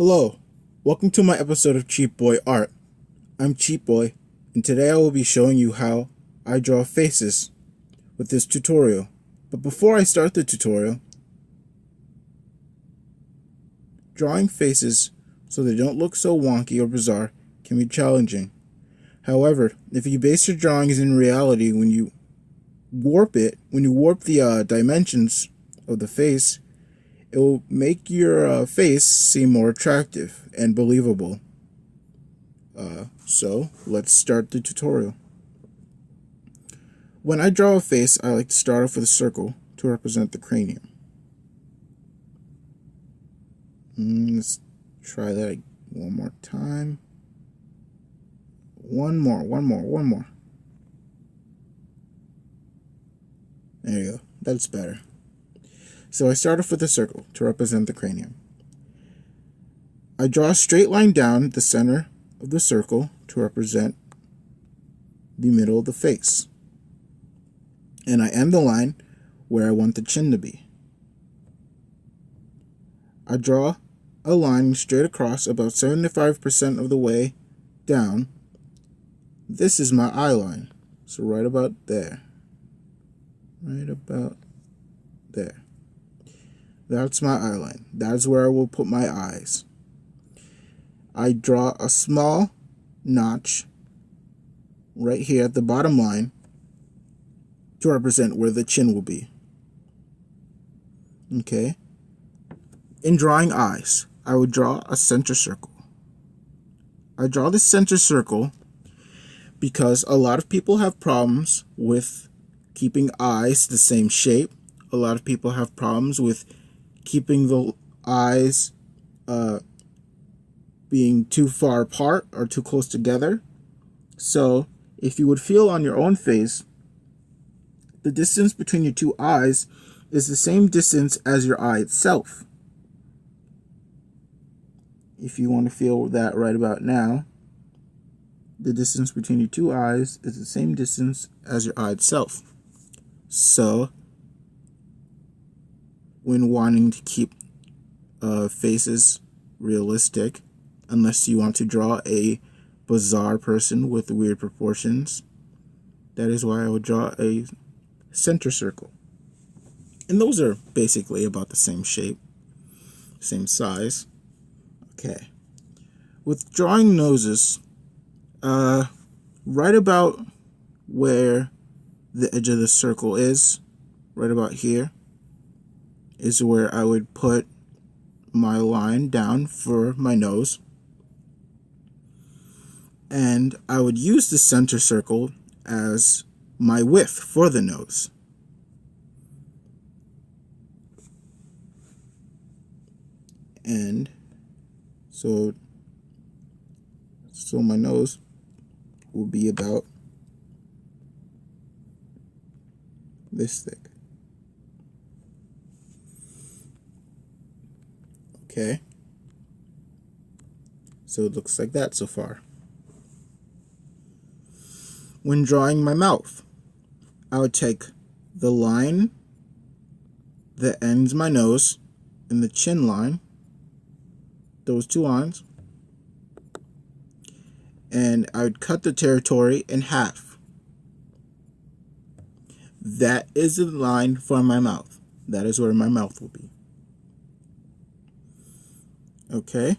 Hello, welcome to my episode of Cheap Boy Art. I'm Cheap Boy, and today I will be showing you how I draw faces with this tutorial. But before I start the tutorial, drawing faces so they don't look so wonky or bizarre can be challenging. However, if you base your drawings in reality, when you warp the dimensions of the face, it will make your face seem more attractive and believable. So let's start the tutorial. When I draw a face, I like to start off with a circle to represent the cranium. Let's try that one more time. One more. There you go. That's better. So I start off with a circle to represent the cranium. I draw a straight line down the center of the circle to represent the middle of the face. And I end the line where I want the chin to be. I draw a line straight across about 75% of the way down. This is my eye line. So right about there. Right about there. That's my eye line. That's where I will put my eyes. I draw a small notch right here at the bottom line to represent where the chin will be. Okay. In drawing eyes, I would draw a center circle. I draw the center circle because a lot of people have problems with keeping eyes the same shape. A lot of people have problems with keeping the eyes being too far apart or too close together. So if you would feel on your own face, the distance between your two eyes is the same distance as your eye itself. If you want to feel that right about now, the distance between your two eyes is the same distance as your eye itself. So when wanting to keep faces realistic, unless you want to draw a bizarre person with weird proportions, that is why I would draw a center circle. And those are basically about the same shape, same size. Okay. With drawing noses, right about where the edge of the circle is, right about here, is where I would put my line down for my nose. And I would use the center circle as my width for the nose. And so my nose will be about this thick. Okay. So it looks like that so far. When drawing my mouth, I would take the line that ends my nose and the chin line, those two lines, and I would cut the territory in half. That is the line for my mouth. That is where my mouth will be. Okay,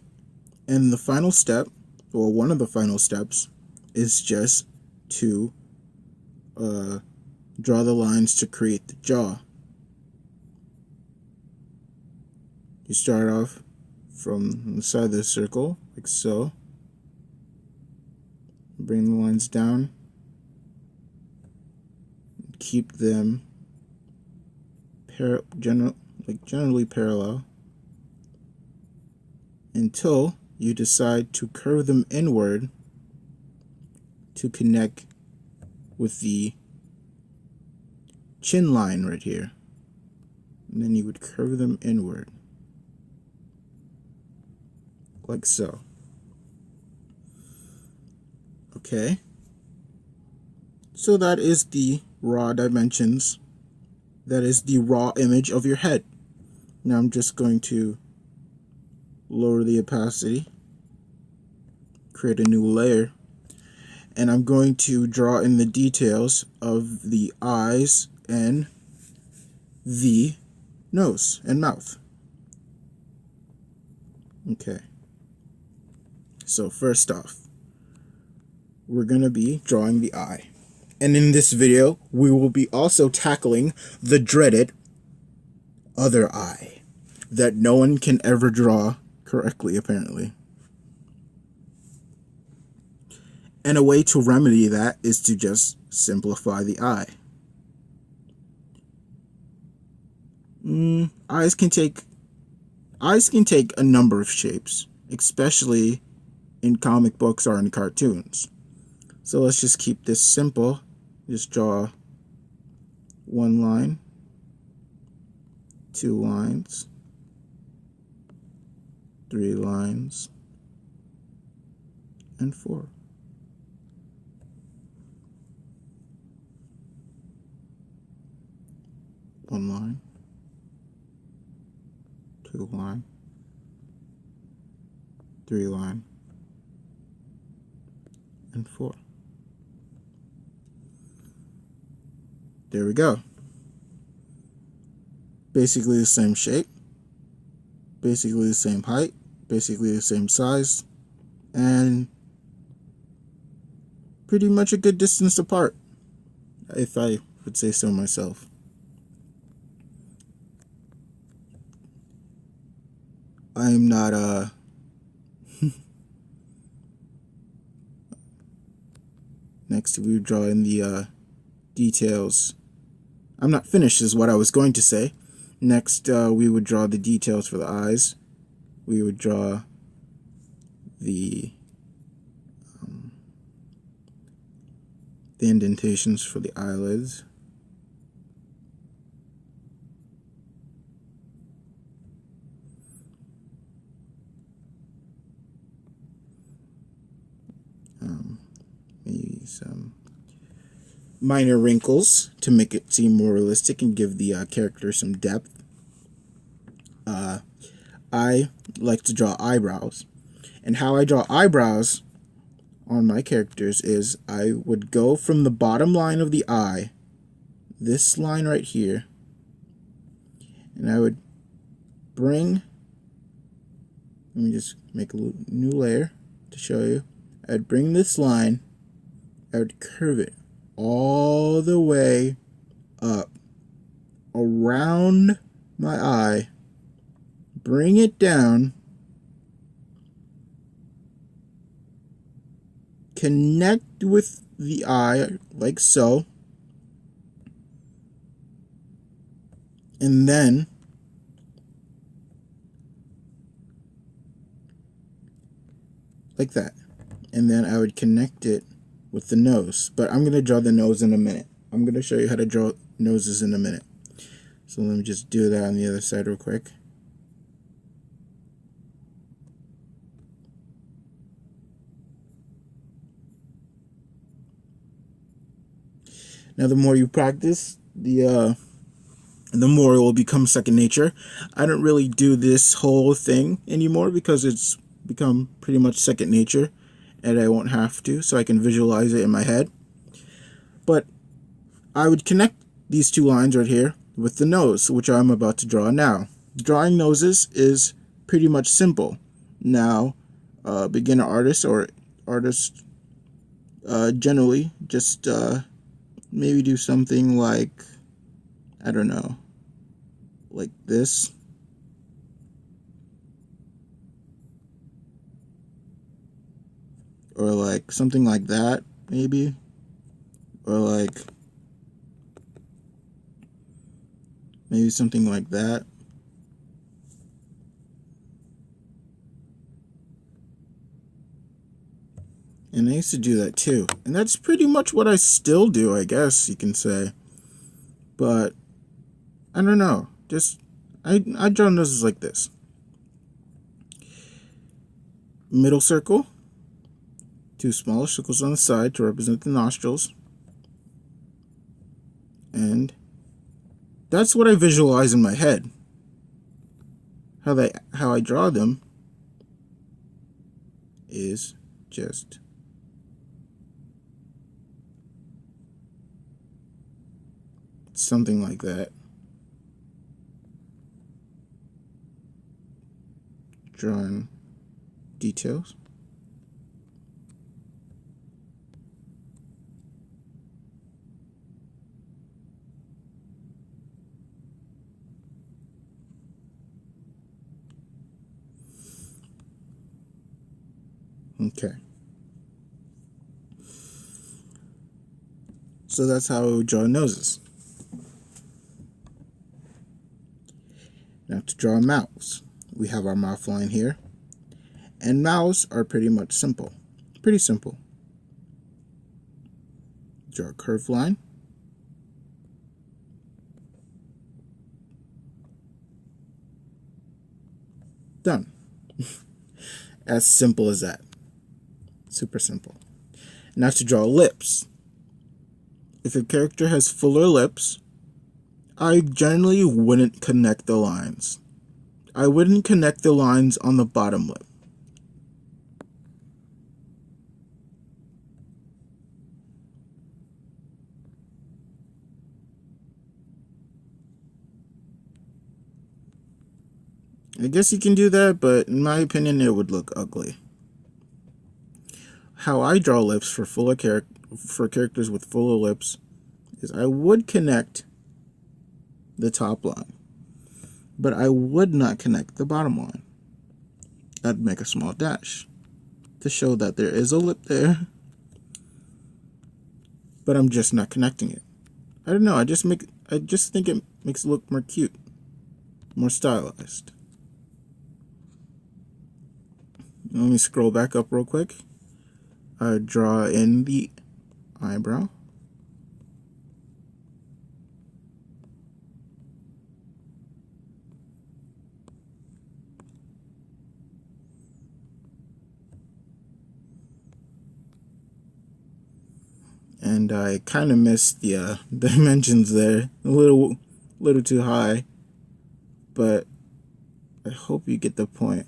and the final step, or one of the final steps, is just to draw the lines to create the jaw. You start off from the side of the circle, like so. Bring the lines down. Keep them generally parallel until you decide to curve them inward to connect with the chin line right here. And then you would curve them inward, like so. Okay. So that is the raw dimensions. That is the raw image of your head. Now I'm just going to lower the opacity, create a new layer, and I'm going to draw in the details of the eyes and the nose and mouth. Okay, so first off, we're going to be drawing the eye. And in this video, we will be also tackling the dreaded other eye that no one can ever draw correctly, apparently. And a way to remedy that is to just simplify the eye. Eyes can take a number of shapes, especially in comic books or in cartoons. So let's just keep this simple. Just draw one line, two lines, three lines, and four. One line, two line, three line, and four. There we go. Basically the same shape, basically the same height, basically the same size, and pretty much a good distance apart, if I would say so myself. I'm not next we draw in the details. I'm not finished is what I was going to say. Next we would draw the details for the eyes. We would draw the indentations for the eyelids. Maybe some minor wrinkles to make it seem more realistic and give the character some depth. I like to draw eyebrows, and how I draw eyebrows on my characters is I would go from the bottom line of the eye, this line right here, and I would bring, let me just make a new layer to show you. I'd bring this line, I would curve it all the way up around my eye, bring it down, connect with the eye like so, and then like that. And then I would connect it with the nose. But I'm going to draw the nose in a minute. I'm going to show you how to draw noses in a minute. So let me just do that on the other side real quick. Now the more you practice, the more it will become second nature. I don't really do this whole thing anymore because it's become pretty much second nature, and I won't have to, so I can visualize it in my head. But I would connect these two lines right here with the nose, which I'm about to draw now. Drawing noses is pretty much simple. Now, beginner artists or artists generally just maybe do something like, I don't know, like this. Or like something like that, maybe. Or like maybe something like that. And I used to do that too. And that's pretty much what I still do, I guess you can say. But I don't know. Just I draw noses like this. Middle circle. Two smaller circles on the side to represent the nostrils. And that's what I visualize in my head. How I draw them is just something like that. Drawing details. Okay. So that's how we draw noses. Now to draw mouths, we have our mouth line here. And mouths are pretty much simple. Pretty simple. Draw a curved line. Done. As simple as that. Super simple. Now to draw lips. If a character has fuller lips, I generally wouldn't connect the lines. I wouldn't connect the lines on the bottom lip. I guess you can do that, but in my opinion, it would look ugly. How I draw lips for characters with fuller lips is I would connect the top line, but I would not connect the bottom line. I'd make a small dash to show that there is a lip there, but I'm just not connecting it. I don't know. I just think it makes it look more cute, more stylized. Let me scroll back up real quick. I draw in the eyebrow. And I kind of missed the dimensions there. A little too high. But I hope you get the point.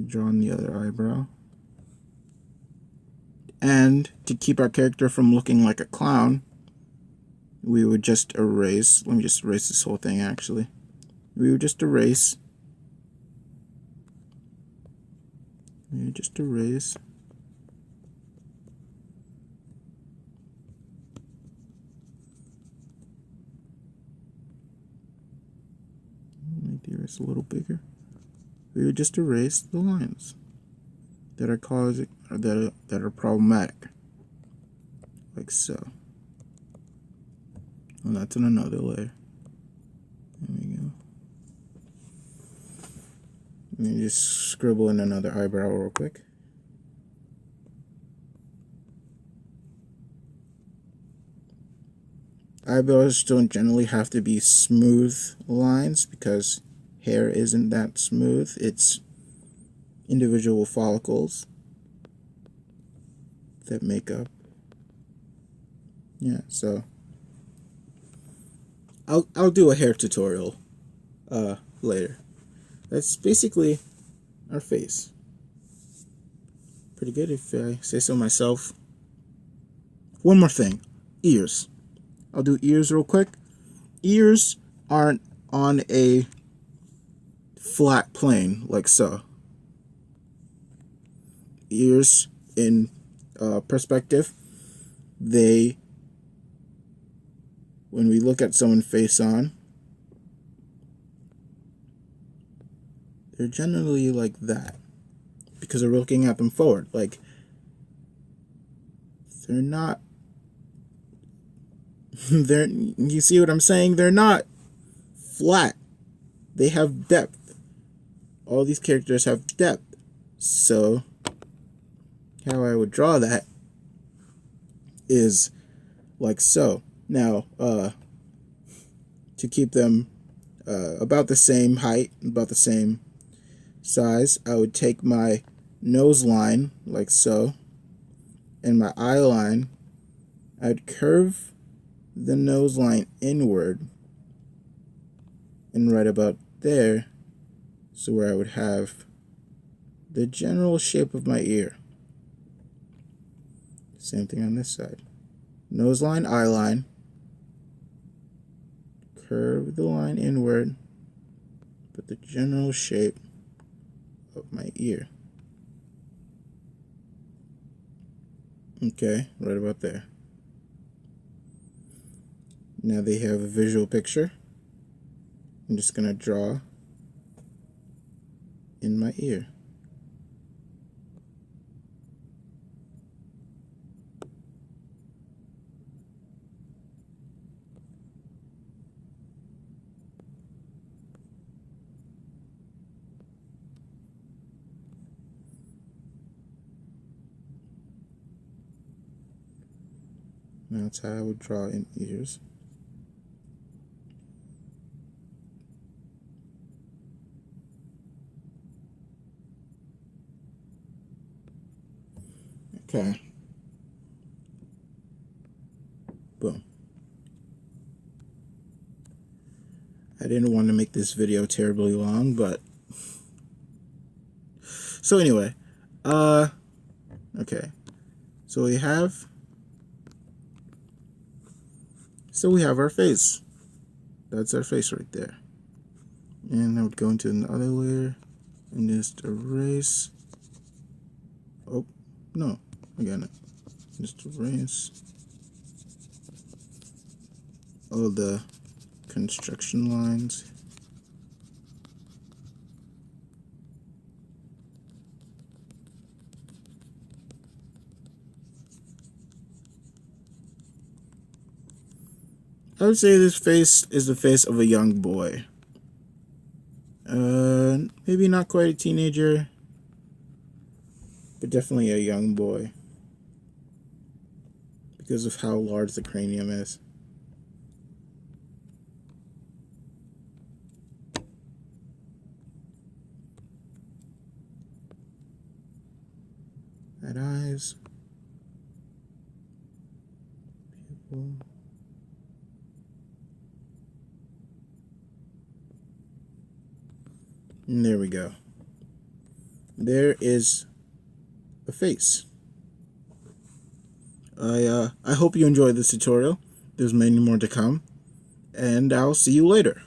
Drawing the other eyebrow. And to keep our character from looking like a clown, we would just erase. Let me just erase this whole thing actually. We would just erase. Make the erase a little bigger. We would just erase the lines that are that are problematic, like so. And that's in another layer. There we go. Let me just scribble in another eyebrow real quick. Eyebrows don't generally have to be smooth lines because hair isn't that smooth. It's individual follicles that make up. Yeah, so I'll do a hair tutorial later. That's basically our face. Pretty good if I say so myself. One more thing, ears. I'll do ears real quick. Ears aren't on a flat plane like so. Ears in perspective, when we look at someone face on, they're generally like that because we're looking at them forward. Like, they're not, you see what I'm saying? They're not flat. They have depth. All these characters have depth. So how I would draw that is like so. Now, to keep them about the same height, about the same size, I would take my nose line like so, and my eye line, I'd curve the nose line inward and right about there, so where I would have the general shape of my ear. Same thing on this side. Nose line, eye line. Curve the line inward, but the general shape of my ear. Okay, right about there. Now they have a visual picture. I'm just going to draw in my ear. That's how I would draw in ears. Okay. Boom. I didn't want to make this video terribly long, but so anyway, okay. So we have our face. That's our face right there. And I would go into another layer and just erase. Oh, no, I got it. Just erase all the construction lines. I would say this face is the face of a young boy. Maybe not quite a teenager, but definitely a young boy because of how large the cranium is. Add eyes, pupil. And there we go. There is a face. I hope you enjoyed this tutorial. There's many more to come, and I'll see you later.